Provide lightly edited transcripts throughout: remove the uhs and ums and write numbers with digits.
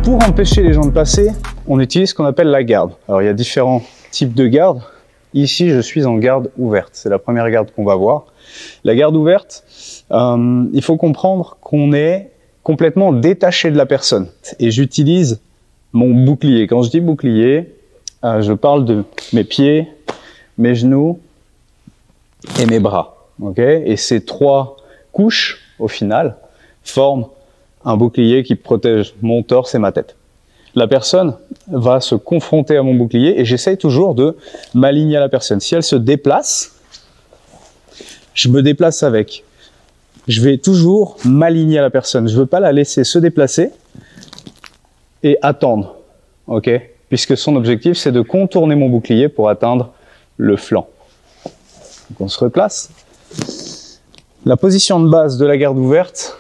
Pour empêcher les gens de passer, on utilise ce qu'on appelle la garde. Alors il y a différents types de garde. Ici, je suis en garde ouverte. C'est la première garde qu'on va voir. La garde ouverte, il faut comprendre qu'on est complètement détaché de la personne. Et j'utilise mon bouclier. Quand je dis bouclier, je parle de mes pieds, mes genoux et mes bras. Okay? Et ces trois couches, au final, forment un bouclier qui protège mon torse et ma tête. La personne va se confronter à mon bouclier et j'essaye toujours de m'aligner à la personne. Si elle se déplace, je me déplace avec. Je vais toujours m'aligner à la personne. Je ne veux pas la laisser se déplacer et attendre. Okay? Puisque son objectif, c'est de contourner mon bouclier pour atteindre le flanc. Donc on se replace. La position de base de la garde ouverte,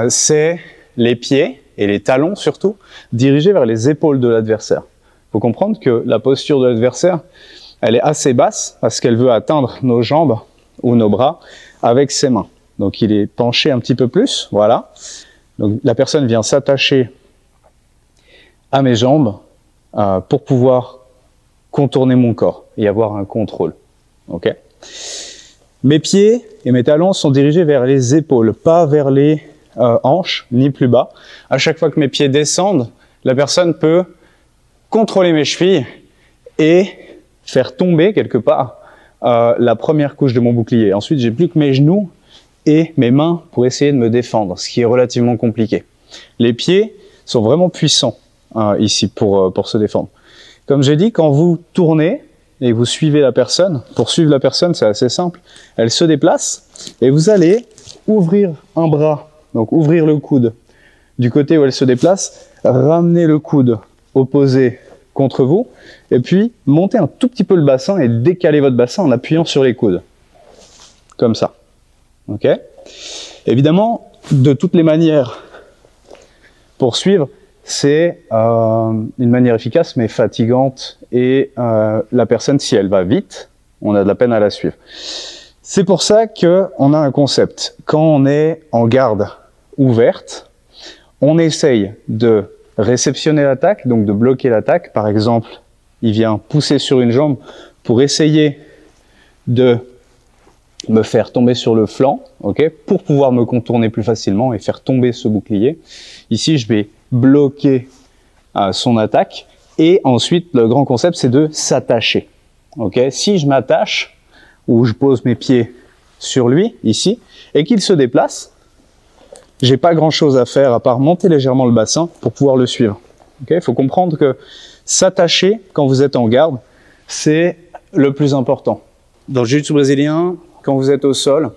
c'est les pieds et les talons surtout dirigés vers les épaules de l'adversaire. Il faut comprendre que la posture de l'adversaire, elle est assez basse parce qu'elle veut atteindre nos jambes ou nos bras avec ses mains. Donc il est penché un petit peu plus, voilà. Donc la personne vient s'attacher à mes jambes pour pouvoir contourner mon corps et avoir un contrôle. Okay? Mes pieds et mes talons sont dirigés vers les épaules, pas vers les hanches, ni plus bas. À chaque fois que mes pieds descendent, la personne peut contrôler mes chevilles et faire tomber quelque part la première couche de mon bouclier. Ensuite, j'ai plus que mes genoux et mes mains pour essayer de me défendre, ce qui est relativement compliqué. Les pieds sont vraiment puissants ici pour se défendre. Comme j'ai dit, quand vous tournez et vous suivez la personne, pour suivre la personne, c'est assez simple. Elle se déplace et vous allez ouvrir un bras, donc ouvrir le coude du côté où elle se déplace, ramener le coude opposé contre vous et puis monter un tout petit peu le bassin et décaler votre bassin en appuyant sur les coudes. Comme ça. Ok ? Évidemment, de toutes les manières, pour suivre, c'est une manière efficace mais fatigante et la personne, si elle va vite, on a de la peine à la suivre. C'est pour ça qu'on a un concept. Quand on est en garde ouverte, on essaye de réceptionner l'attaque, donc de bloquer l'attaque. Par exemple, il vient pousser sur une jambe pour essayer de me faire tomber sur le flanc, okay, pour pouvoir me contourner plus facilement et faire tomber ce bouclier. Ici, je vais bloquer son attaque. Et ensuite, le grand concept, c'est de s'attacher. Okay? Si je m'attache, ou je pose mes pieds sur lui, ici, et qu'il se déplace, j'ai pas grand-chose à faire à part monter légèrement le bassin pour pouvoir le suivre. Okay? Faut comprendre que s'attacher, quand vous êtes en garde, c'est le plus important. Dans le jiu-jitsu brésilien, quand vous êtes au sol,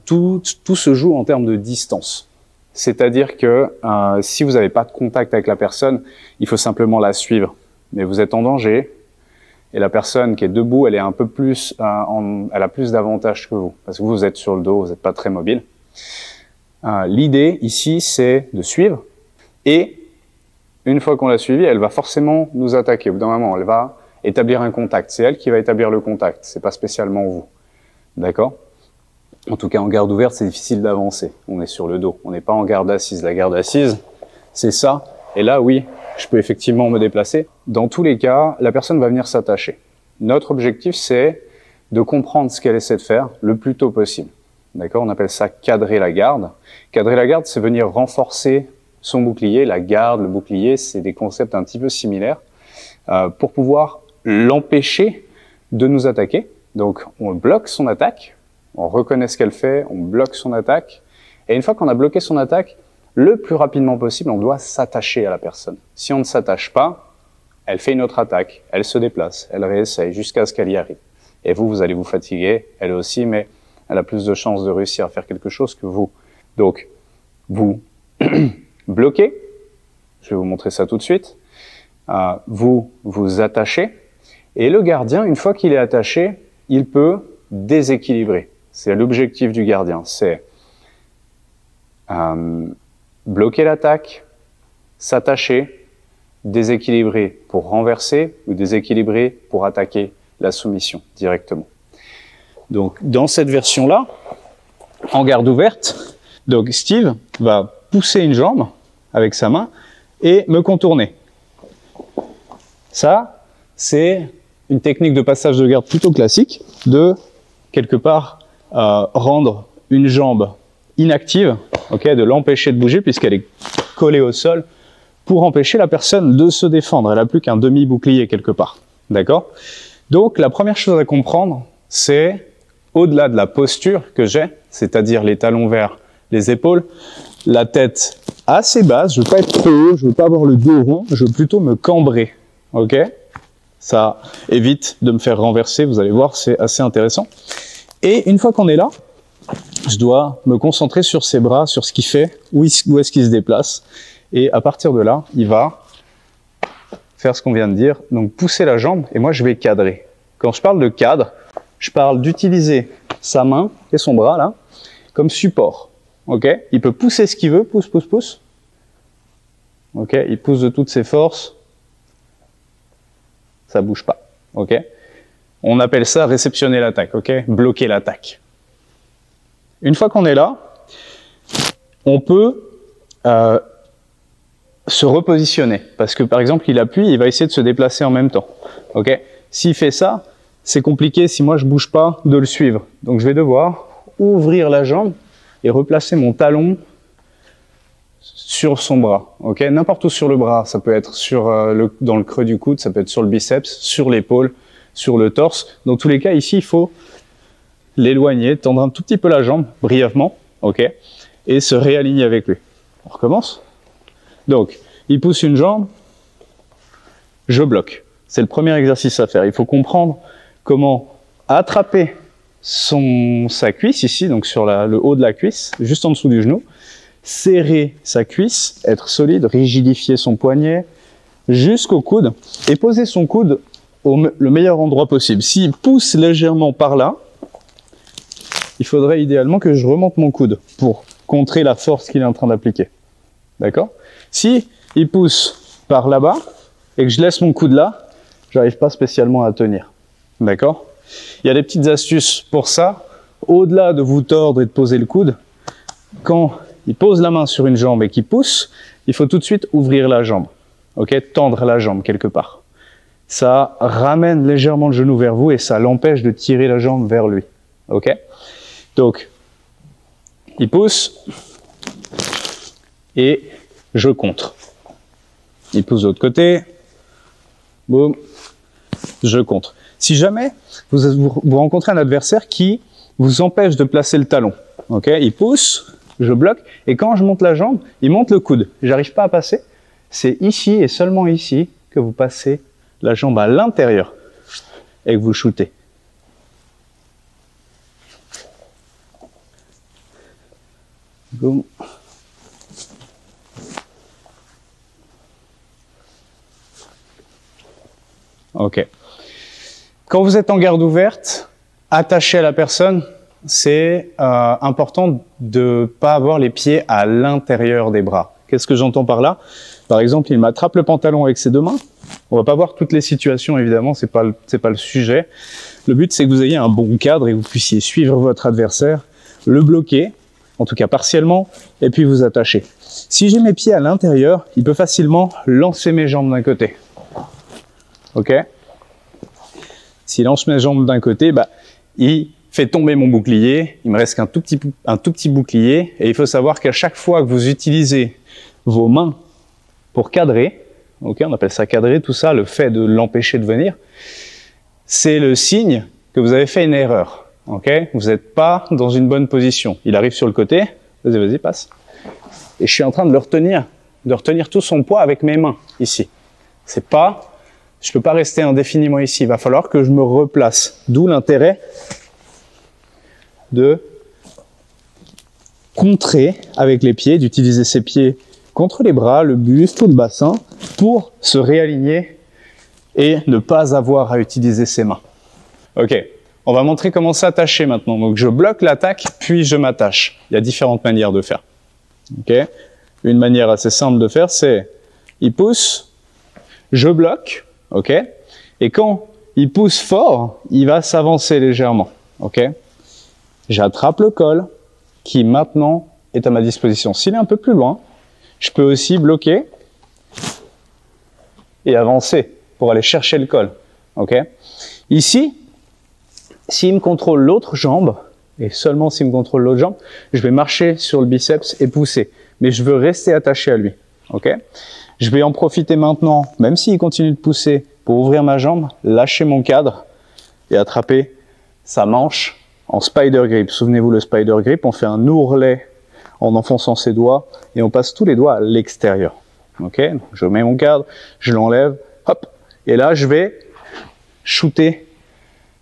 tout se joue en termes de distance. C'est-à-dire que si vous n'avez pas de contact avec la personne, il faut simplement la suivre. Mais vous êtes en danger et la personne qui est debout, elle est un peu plus, elle a plus d'avantages que vous parce que vous êtes sur le dos, vous n'êtes pas très mobile. L'idée ici, c'est de suivre et une fois qu'on l'a suivie, elle va forcément nous attaquer. Au bout d'un moment, elle va établir un contact. C'est elle qui va établir le contact. C'est pas spécialement vous. D'accord ? En tout cas, en garde ouverte, c'est difficile d'avancer. On est sur le dos. On n'est pas en garde assise. La garde assise, c'est ça. Et là, oui, je peux effectivement me déplacer. Dans tous les cas, la personne va venir s'attacher. Notre objectif, c'est de comprendre ce qu'elle essaie de faire le plus tôt possible. D'accord ? On appelle ça cadrer la garde. Cadrer la garde, c'est venir renforcer son bouclier. La garde, le bouclier, c'est des concepts un petit peu similaires pour pouvoir l'empêcher de nous attaquer. Donc, on bloque son attaque. On reconnaît ce qu'elle fait, on bloque son attaque. Et une fois qu'on a bloqué son attaque, le plus rapidement possible, on doit s'attacher à la personne. Si on ne s'attache pas, elle fait une autre attaque, elle se déplace, elle réessaye jusqu'à ce qu'elle y arrive. Et vous allez vous fatiguer, elle aussi, mais elle a plus de chances de réussir à faire quelque chose que vous. Donc, vous bloquez, je vais vous montrer ça tout de suite, vous vous attachez, et le gardien, une fois qu'il est attaché, il peut déséquilibrer. C'est l'objectif du gardien, c'est bloquer l'attaque, s'attacher, déséquilibrer pour renverser ou déséquilibrer pour attaquer la soumission directement. Donc dans cette version-là, en garde ouverte, donc Steve va pousser une jambe avec sa main et me contourner. Ça, c'est une technique de passage de garde plutôt classique de, quelque part, rendre une jambe inactive, de l'empêcher de bouger puisqu'elle est collée au sol pour empêcher la personne de se défendre. Elle n'a plus qu'un demi-bouclier quelque part. D'accord? Donc, la première chose à comprendre, c'est au-delà de la posture que j'ai, c'est-à-dire les talons vers les épaules, la tête assez basse, je veux pas être trop haut, je veux pas avoir le dos rond, je veux plutôt me cambrer. Ok? Ça évite de me faire renverser, vous allez voir, c'est assez intéressant. Et une fois qu'on est là, je dois me concentrer sur ses bras, sur ce qu'il fait, où est-ce qu'il se déplace. Et à partir de là, il va faire ce qu'on vient de dire, donc pousser la jambe, et moi je vais cadrer. Quand je parle de cadre, je parle d'utiliser sa main et son bras là, comme support. Ok? Il peut pousser ce qu'il veut, pousse, pousse, pousse. Ok? Il pousse de toutes ses forces. Ça bouge pas. Ok? On appelle ça réceptionner l'attaque. Ok? Bloquer l'attaque. Une fois qu'on est là, on peut se repositionner. Parce que par exemple, il appuie, il va essayer de se déplacer en même temps. Ok? S'il fait ça, c'est compliqué si moi je bouge pas de le suivre. Donc je vais devoir ouvrir la jambe et replacer mon talon sur son bras. Ok? N'importe où sur le bras. Ça peut être sur, dans le creux du coude, ça peut être sur le biceps, sur l'épaule, sur le torse. Dans tous les cas, ici, il faut l'éloigner, tendre un tout petit peu la jambe, brièvement, ok, et se réaligner avec lui. On recommence. Donc, il pousse une jambe, je bloque. C'est le premier exercice à faire. Il faut comprendre comment attraper sa cuisse ici, donc sur le haut de la cuisse, juste en dessous du genou, serrer sa cuisse, être solide, rigidifier son poignet jusqu'au coude et poser son coude le meilleur endroit possible. S'il pousse légèrement par là, il faudrait idéalement que je remonte mon coude pour contrer la force qu'il est en train d'appliquer. D'accord? Si il pousse par là-bas et que je laisse mon coude là, j'arrive pas spécialement à tenir. D'accord? Il y a des petites astuces pour ça. Au-delà de vous tordre et de poser le coude, quand il pose la main sur une jambe et qu'il pousse, il faut tout de suite ouvrir la jambe. Ok? Tendre la jambe quelque part. Ça ramène légèrement le genou vers vous et ça l'empêche de tirer la jambe vers lui. Ok? Donc, il pousse et je contre. Il pousse de l'autre côté, boum, je contre. Si jamais vous rencontrez un adversaire qui vous empêche de placer le talon, ok, il pousse, je bloque, et quand je monte la jambe, il monte le coude. J'arrive pas à passer. C'est ici et seulement ici que vous passez la jambe à l'intérieur et que vous shootez. Boum. Ok. Quand vous êtes en garde ouverte, attaché à la personne, c'est important de ne pas avoir les pieds à l'intérieur des bras. Qu'est-ce que j'entends par là? Par exemple, il m'attrape le pantalon avec ses deux mains. On va pas voir toutes les situations, évidemment, c'est pas le sujet. Le but, c'est que vous ayez un bon cadre et que vous puissiez suivre votre adversaire, le bloquer, en tout cas partiellement, et puis vous attacher. Si j'ai mes pieds à l'intérieur, il peut facilement lancer mes jambes d'un côté. Ok? S'il lance mes jambes d'un côté, bah, il fait tomber mon bouclier, il me reste qu'un tout petit bouclier, et il faut savoir qu'à chaque fois que vous utilisez vos mains pour cadrer, ok, on appelle ça cadrer, tout ça, le fait de l'empêcher de venir, c'est le signe que vous avez fait une erreur. Ok, vous n'êtes pas dans une bonne position. Il arrive sur le côté, vas-y, passe. Et je suis en train de le retenir, de retenir tout son poids avec mes mains, ici. C'est pas, je peux pas rester indéfiniment ici, il va falloir que je me replace. D'où l'intérêt de contrer avec les pieds, d'utiliser ses pieds contre les bras, le buste ou le bassin pour se réaligner et ne pas avoir à utiliser ses mains. Ok, on va montrer comment s'attacher maintenant. Donc je bloque l'attaque, puis je m'attache. Il y a différentes manières de faire. Ok, une manière assez simple de faire, c'est il pousse, je bloque, ok, et quand il pousse fort, il va s'avancer légèrement. Ok, j'attrape le col qui maintenant est à ma disposition. S'il est un peu plus loin, Je peux aussi bloquer et avancer pour aller chercher le col. Okay? Ici, s'il me contrôle l'autre jambe, et seulement s'il me contrôle l'autre jambe, je vais marcher sur le biceps et pousser. Mais je veux rester attaché à lui. Okay? Je vais en profiter maintenant, même s'il continue de pousser, pour ouvrir ma jambe, lâcher mon cadre et attraper sa manche en spider grip. Souvenez-vous, le spider grip, on fait un ourlet en enfonçant ses doigts et on passe tous les doigts à l'extérieur. Okay? Donc, je mets mon cadre, je l'enlève, hop, et là je vais shooter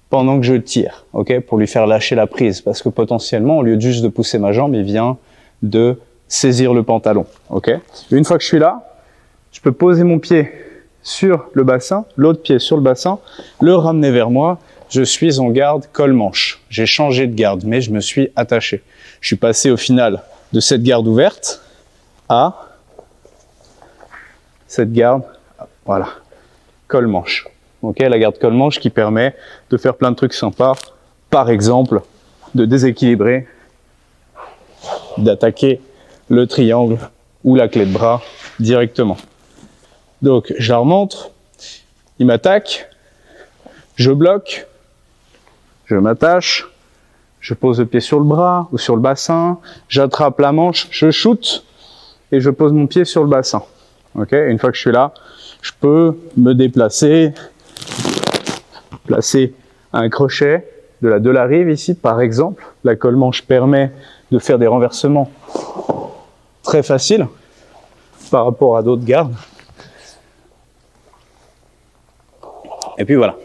pendant que je tire, okay? Pour lui faire lâcher la prise, parce que potentiellement, au lieu de juste de pousser ma jambe, il vient de saisir le pantalon. Okay? Une fois que je suis là, je peux poser mon pied sur le bassin, l'autre pied sur le bassin, le ramener vers moi. Je suis en garde col-manche. J'ai changé de garde, mais je me suis attaché. Je suis passé au final de cette garde ouverte à cette garde, voilà, col-manche. Okay, la garde col-manche qui permet de faire plein de trucs sympas. Par exemple, de déséquilibrer, d'attaquer le triangle ou la clé de bras directement. Donc, je la remonte, il m'attaque, je bloque, je m'attache, je pose le pied sur le bras ou sur le bassin, j'attrape la manche, je shoot et je pose mon pied sur le bassin. Okay? Une fois que je suis là, je peux me déplacer, placer un crochet de la rive ici, par exemple. La colle-manche permet de faire des renversements très faciles par rapport à d'autres gardes. Et puis voilà.